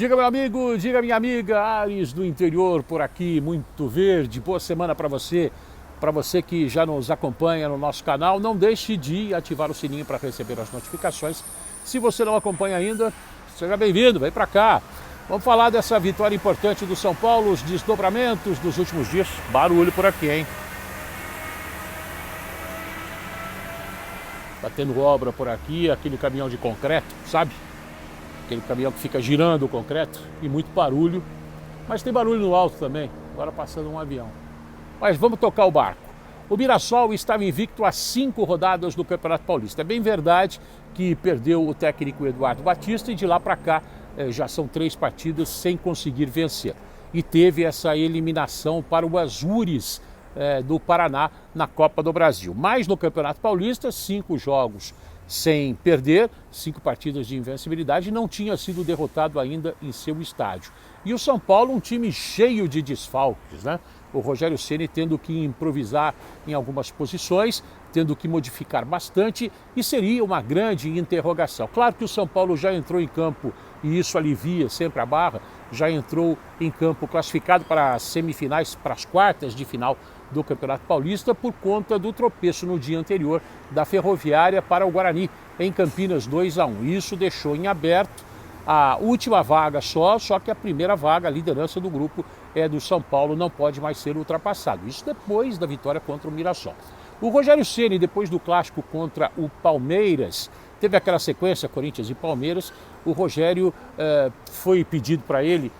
Diga, meu amigo, diga, minha amiga, Ares do interior por aqui, muito verde. Boa semana para você. Para você que já nos acompanha no nosso canal, não deixe de ativar o sininho para receber as notificações. Se você não acompanha ainda, seja bem-vindo, vem para cá. Vamos falar dessa vitória importante do São Paulo, os desdobramentos dos últimos dias. Barulho por aqui, hein? Tá tendo obra por aqui, aquele caminhão de concreto, sabe? Aquele caminhão que fica girando o concreto e muito barulho. Mas tem barulho no alto também, agora passando um avião. Mas vamos tocar o barco. O Mirassol estava invicto há 5 rodadas do Campeonato Paulista. É bem verdade que perdeu o técnico Eduardo Batista e de lá para cá já são 3 partidas sem conseguir vencer. E teve essa eliminação para o Azures do Paraná na Copa do Brasil. Mas no Campeonato Paulista, 5 jogos sem perder, 5 partidas de invencibilidade, não tinha sido derrotado ainda em seu estádio. E o São Paulo, um time cheio de desfalques, né? O Rogério Ceni tendo que improvisar em algumas posições, tendo que modificar bastante, e seria uma grande interrogação. Claro que o São Paulo já entrou em campo, e isso alivia sempre a barra, já entrou em campo classificado para as semifinais, para as quartas de final do Campeonato Paulista, por conta do tropeço no dia anterior da Ferroviária para o Guarani, em Campinas 2-1. Isso deixou em aberto a última vaga só que a primeira vaga, a liderança do grupo, é do São Paulo, não pode mais ser ultrapassado. Isso depois da vitória contra o Mirassol. O Rogério Ceni, depois do clássico contra o Palmeiras, teve aquela sequência, Corinthians e Palmeiras, o Rogério foi pedido para ele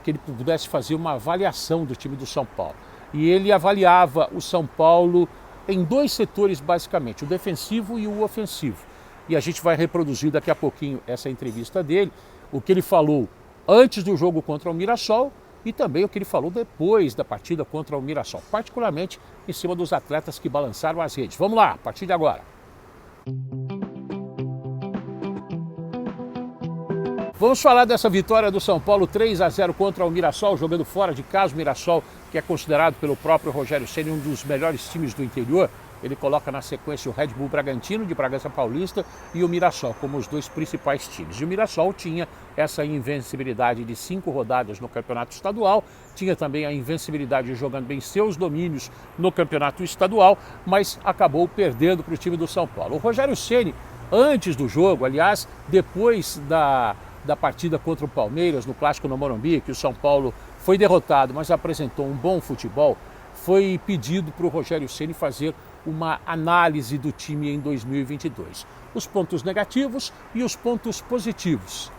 que ele pudesse fazer uma avaliação do time do São Paulo. E ele avaliava o São Paulo em 2 setores basicamente, o defensivo e o ofensivo. E a gente vai reproduzir daqui a pouquinho essa entrevista dele, o que ele falou antes do jogo contra o Mirassol e também o que ele falou depois da partida contra o Mirassol, particularmente em cima dos atletas que balançaram as redes. Vamos lá, a partir de agora. Vamos falar dessa vitória do São Paulo 3-0 contra o Mirassol, jogando fora de casa. O Mirassol, que é considerado pelo próprio Rogério Ceni um dos melhores times do interior. Ele coloca na sequência o Red Bull Bragantino, de Bragança Paulista, e o Mirassol como os 2 principais times. E o Mirassol tinha essa invencibilidade de 5 rodadas no Campeonato Estadual, tinha também a invencibilidade jogando bem seus domínios no Campeonato Estadual, mas acabou perdendo para o time do São Paulo. O Rogério Ceni, antes do jogo, aliás, depois da partida contra o Palmeiras, no Clássico no Morumbi, que o São Paulo foi derrotado, mas apresentou um bom futebol, foi pedido para o Rogério Ceni fazer uma análise do time em 2022. Os pontos negativos e os pontos positivos.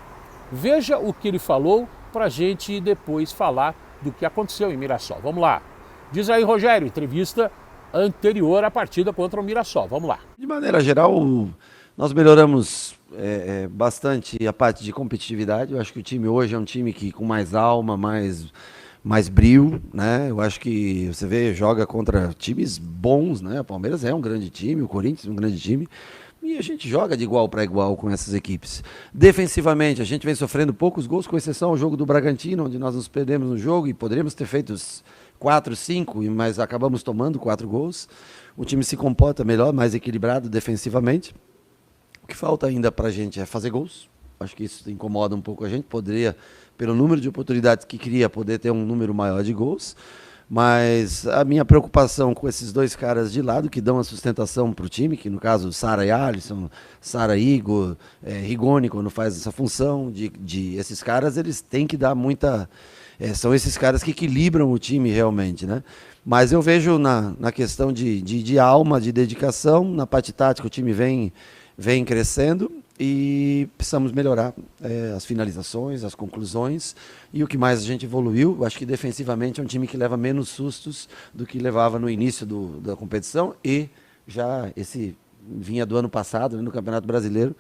Veja o que ele falou para a gente depois falar do que aconteceu em Mirassol. Vamos lá. Diz aí, Rogério, entrevista anterior à partida contra o Mirassol. Vamos lá. De maneira geral, nós melhoramos bastante a parte de competitividade. Eu acho que o time hoje é um time que com mais alma, mais brio, né? Eu acho que você vê, joga contra times bons, né? O Palmeiras é um grande time, o Corinthians é um grande time, e a gente joga de igual para igual com essas equipes. Defensivamente, a gente vem sofrendo poucos gols, com exceção ao jogo do Bragantino, onde nós nos perdemos no jogo e poderíamos ter feito 4, 5, mas acabamos tomando 4 gols. O time se comporta melhor, mais equilibrado defensivamente. O que falta ainda para a gente é fazer gols. Acho que isso incomoda um pouco a gente. Poderia, pelo número de oportunidades que queria, poder ter um número maior de gols. Mas a minha preocupação com esses 2 caras de lado, que dão a sustentação para o time, que no caso Sara e Alisson, Sara e Igor, Rigoni, quando faz essa função, esses caras, eles têm que dar muita... são esses caras que equilibram o time realmente, né? Mas eu vejo na questão de alma, de dedicação, na parte tática o time vem crescendo e precisamos melhorar as finalizações, as conclusões e o que mais a gente evoluiu. Acho que defensivamente é um time que leva menos sustos do que levava no início da competição e já vinha do ano passado, né, no Campeonato Brasileiro,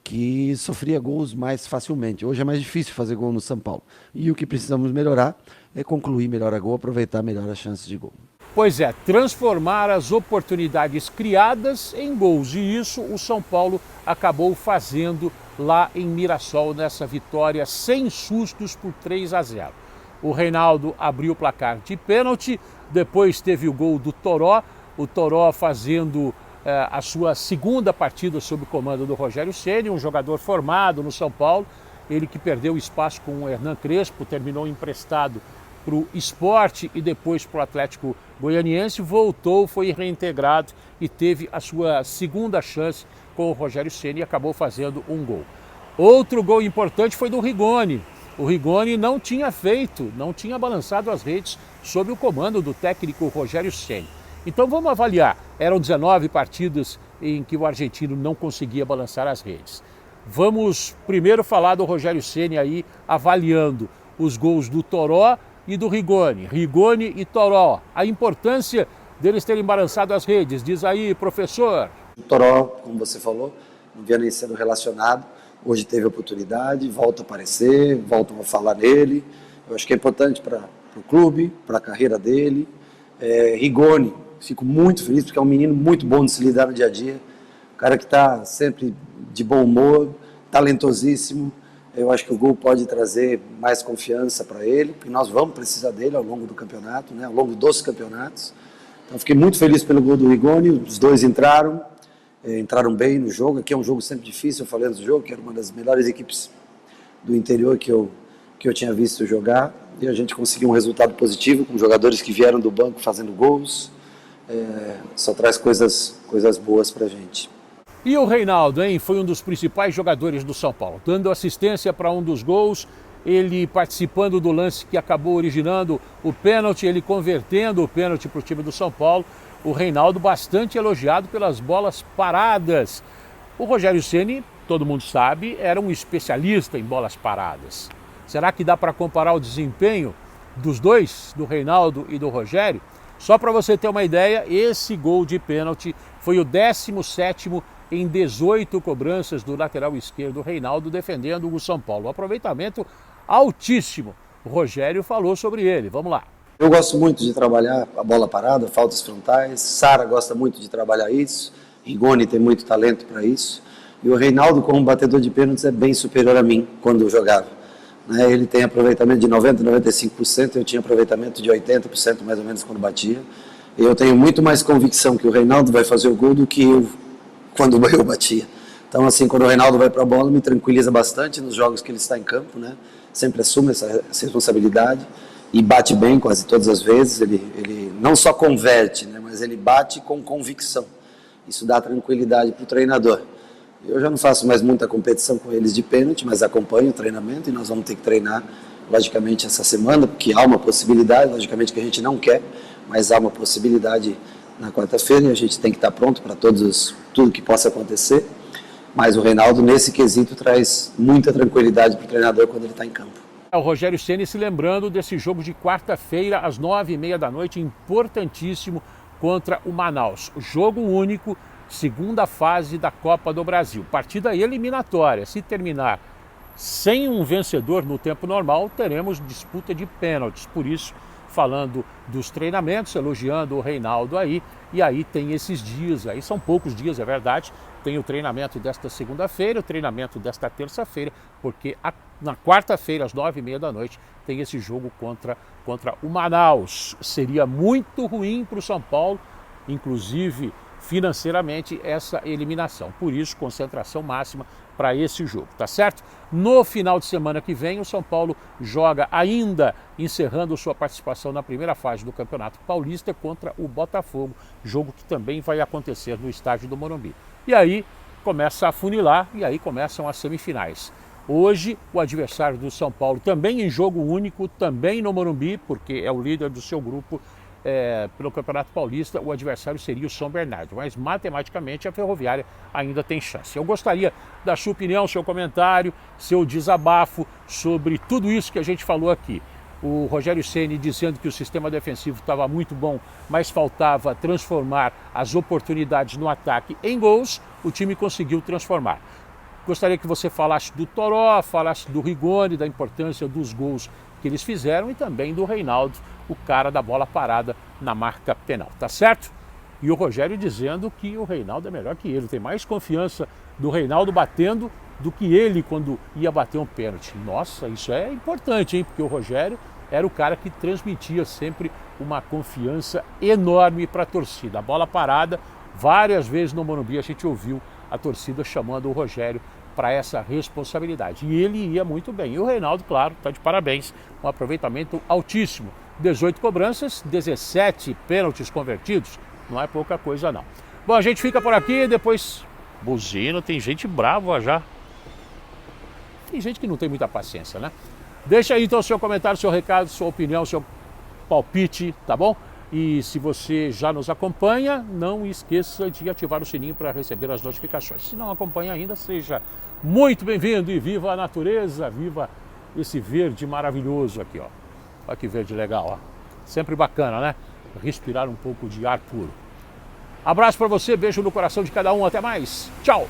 que sofria gols mais facilmente. Hoje é mais difícil fazer gol no São Paulo. E o que precisamos melhorar é concluir melhor a gol, aproveitar melhor as chances de gol. Pois é, transformar as oportunidades criadas em gols. E isso o São Paulo acabou fazendo lá em Mirassol, nessa vitória sem sustos por 3-0. O Reinaldo abriu o placar de pênalti, depois teve o gol do Toró, o Toró fazendo a sua segunda partida sob o comando do Rogério Ceni, um jogador formado no São Paulo, ele que perdeu espaço com o Hernan Crespo, terminou emprestado para o Sport e depois para o Atlético Goianiense, voltou, foi reintegrado e teve a sua segunda chance com o Rogério Ceni e acabou fazendo um gol. Outro gol importante foi do Rigoni. O Rigoni não tinha balançado as redes sob o comando do técnico Rogério Ceni. Então vamos avaliar. Eram 19 partidas em que o argentino não conseguia balançar as redes. Vamos primeiro falar do Rogério Ceni aí avaliando os gols do Toró e do Rigoni. Rigoni e Toró. A importância deles terem balançado as redes. Diz aí, professor. O Toró, como você falou, não vinha nem sendo relacionado. Hoje teve oportunidade, volta a aparecer, voltam a falar nele. Eu acho que é importante para o clube, para a carreira dele. Rigoni, fico muito feliz porque é um menino muito bom de se lidar no dia a dia. Um cara que está sempre de bom humor, talentosíssimo. Eu acho que o gol pode trazer mais confiança para ele, porque nós vamos precisar dele ao longo do campeonato, né, ao longo dos campeonatos. Então fiquei muito feliz pelo gol do Rigoni, os dois entraram bem no jogo. Aqui é um jogo sempre difícil, eu falei antes do jogo, que era uma das melhores equipes do interior que eu tinha visto jogar, e a gente conseguiu um resultado positivo com jogadores que vieram do banco fazendo gols. Só traz coisas boas pra gente. E o Reinaldo, hein? Foi um dos principais jogadores do São Paulo, dando assistência para um dos gols, ele participando do lance que acabou originando o pênalti, ele convertendo o pênalti para o time do São Paulo. O Reinaldo bastante elogiado pelas bolas paradas. O Rogério Ceni, todo mundo sabe, era um especialista em bolas paradas. Será que dá para comparar o desempenho dos dois, do Reinaldo e do Rogério? Só para você ter uma ideia, esse gol de pênalti foi o 17º em 18 cobranças do lateral esquerdo Reinaldo defendendo o São Paulo. Aproveitamento altíssimo. O Rogério falou sobre ele. Vamos lá. Eu gosto muito de trabalhar a bola parada, faltas frontais. Sara gosta muito de trabalhar isso. Rigoni tem muito talento para isso. E o Reinaldo, como batedor de pênaltis, é bem superior a mim quando eu jogava. Ele tem aproveitamento de 90%, 95%. Eu tinha aproveitamento de 80% mais ou menos quando batia. E eu tenho muito mais convicção que o Reinaldo vai fazer o gol do que eu quando eu batia. Então, assim, quando o Reinaldo vai para a bola, me tranquiliza bastante nos jogos que ele está em campo, né? Sempre assume essa responsabilidade e bate bem quase todas as vezes. Ele não só converte, né? Mas ele bate com convicção. Isso dá tranquilidade para o treinador. Eu já não faço mais muita competição com eles de pênalti, mas acompanho o treinamento e nós vamos ter que treinar, logicamente, essa semana, porque há uma possibilidade, logicamente que a gente não quer, mas há uma possibilidade na quarta-feira e a gente tem que estar pronto para tudo que possa acontecer. Mas o Reinaldo, nesse quesito, traz muita tranquilidade para o treinador quando ele está em campo. O Rogério Ceni se lembrando desse jogo de quarta-feira, às 9h30 da noite, importantíssimo, contra o Manaus. Jogo único, segunda fase da Copa do Brasil. Partida eliminatória. Se terminar sem um vencedor no tempo normal, teremos disputa de pênaltis. Por isso, falando dos treinamentos, elogiando o Reinaldo aí, e aí tem esses dias, aí são poucos dias, é verdade, tem o treinamento desta segunda-feira, o treinamento desta terça-feira, porque na quarta-feira, às 9h30 da noite, tem esse jogo contra o Manaus. Seria muito ruim para o São Paulo, inclusive financeiramente, essa eliminação. Por isso, concentração máxima para esse jogo, tá certo? No final de semana que vem, o São Paulo joga ainda, encerrando sua participação na primeira fase do Campeonato Paulista contra o Botafogo, jogo que também vai acontecer no estádio do Morumbi. E aí começa a funilar e aí começam as semifinais. Hoje, o adversário do São Paulo também em jogo único, também no Morumbi, porque é o líder do seu grupo, pelo Campeonato Paulista, o adversário seria o São Bernardo, mas matematicamente a Ferroviária ainda tem chance. Eu gostaria da sua opinião, seu comentário, seu desabafo sobre tudo isso que a gente falou aqui. O Rogério Ceni dizendo que o sistema defensivo estava muito bom, mas faltava transformar as oportunidades no ataque em gols, o time conseguiu transformar. Gostaria que você falasse do Toró, falasse do Rigoni, da importância dos gols que eles fizeram e também do Reinaldo, o cara da bola parada na marca penal, tá certo? E o Rogério dizendo que o Reinaldo é melhor que ele, tem mais confiança do Reinaldo batendo do que ele quando ia bater um pênalti. Nossa, isso é importante, hein? Porque o Rogério era o cara que transmitia sempre uma confiança enorme para a torcida. A bola parada, várias vezes no Morumbi a gente ouviu a torcida chamando o Rogério para essa responsabilidade. E ele ia muito bem. E o Reinaldo, claro, está de parabéns. Um aproveitamento altíssimo. 18 cobranças, 17 pênaltis convertidos. Não é pouca coisa, não. Bom, a gente fica por aqui, depois... Buzina, tem gente brava já. Tem gente que não tem muita paciência, né? Deixa aí então seu comentário, seu recado, sua opinião, seu palpite, tá bom? E se você já nos acompanha, não esqueça de ativar o sininho para receber as notificações. Se não acompanha ainda, seja muito bem-vindo e viva a natureza, viva esse verde maravilhoso aqui, ó. Olha que verde legal, ó. Sempre bacana, né? Respirar um pouco de ar puro. Abraço para você, beijo no coração de cada um, até mais. Tchau!